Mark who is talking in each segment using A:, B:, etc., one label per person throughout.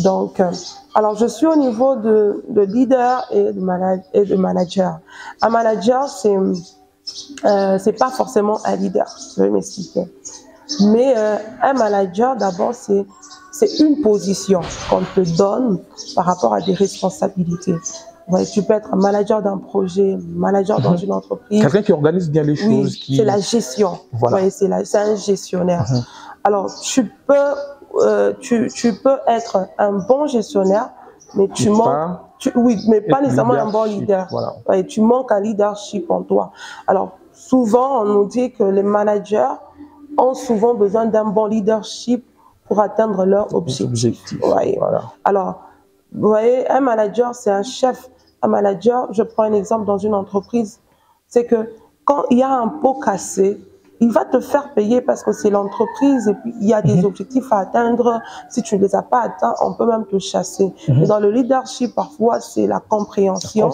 A: Donc, alors je suis au niveau de leader et de manager. Un manager, c'est pas forcément un leader, je vais m'expliquer. Mais un manager, d'abord, c'est une position qu'on te donne par rapport à des responsabilités. Ouais, tu peux être manager d'un projet, manager dans une entreprise.
B: Quelqu'un qui organise bien les choses.
A: Oui, c'est la gestion.
B: Voilà.
A: Ouais, c'est un gestionnaire. Alors, tu peux être un bon gestionnaire, mais tu manques. Oui, mais pas nécessairement un bon leader.
B: Voilà.
A: Ouais, tu manques un leadership en toi. Alors, souvent, on nous dit que les managers ont souvent besoin d'un bon leadership pour atteindre leur objectif. Ouais.
B: Voilà.
A: Alors, vous voyez, un manager, c'est un chef. Un manager, je prends un exemple dans une entreprise, c'est que quand il y a un pot cassé, il va te faire payer parce que c'est l'entreprise et puis il y a des objectifs à atteindre. Si tu ne les as pas atteints, on peut même te chasser. Et dans le leadership, parfois, c'est la compréhension,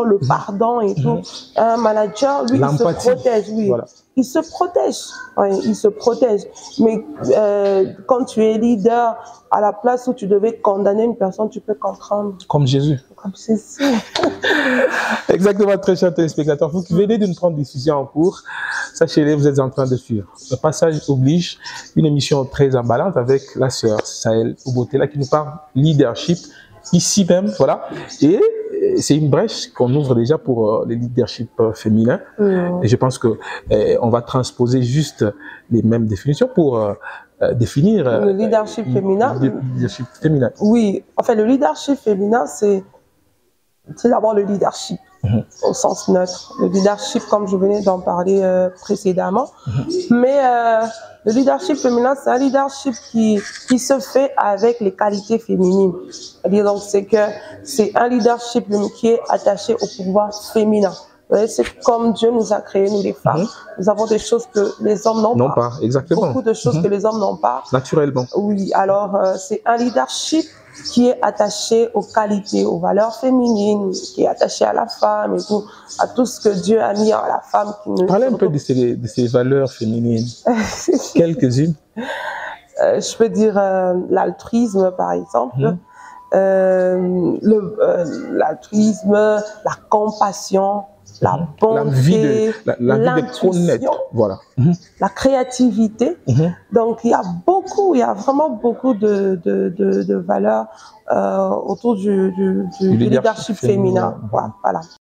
A: le pardon et tout. Un manager, lui, il se protège. Oui. Voilà. Il se protège. Oui, il se protège. Mais quand tu es leader, à la place où tu devais condamner une personne, tu peux comprendre.
B: Comme Jésus.
A: Comme Jésus.
B: Exactement, très chers téléspectateurs. Vous qui venez de nous prendre des sujets en cours, sachez-le, vous êtes en train de suivre. Le passage oblige, une émission très emballante avec la sœur Sahel Oboté, qui nous parle leadership, ici même, voilà. Et c'est une brèche qu'on ouvre déjà pour le leadership féminin. Et je pense que on va transposer juste les mêmes définitions pour définir
A: le leadership féminin.
B: Le leadership féminin.
A: Oui, en fait, le leadership féminin, c'est d'abord le leadership au sens neutre. Le leadership, comme je venais d'en parler précédemment. Mais le leadership féminin, c'est un leadership qui se fait avec les qualités féminines. C'est-à-dire, donc, c'est un leadership qui est attaché au pouvoir féminin. C'est comme Dieu nous a créés, nous les femmes. Nous avons des choses que les hommes n'ont pas.
B: Exactement.
A: Beaucoup de choses que les hommes n'ont pas.
B: Naturellement.
A: Oui, alors c'est un leadership qui est attaché aux qualités, aux valeurs féminines, qui est attaché à la femme et tout, à tout ce que Dieu a mis en la femme.
B: Parlez un peu de ces valeurs féminines, quelques-unes.
A: Je peux dire l'altruisme, par exemple. L'altruisme, la compassion, la bonté, l'intuition,
B: voilà.
A: la créativité. Donc, il y a vraiment beaucoup de valeurs autour du leadership féminin. Voilà.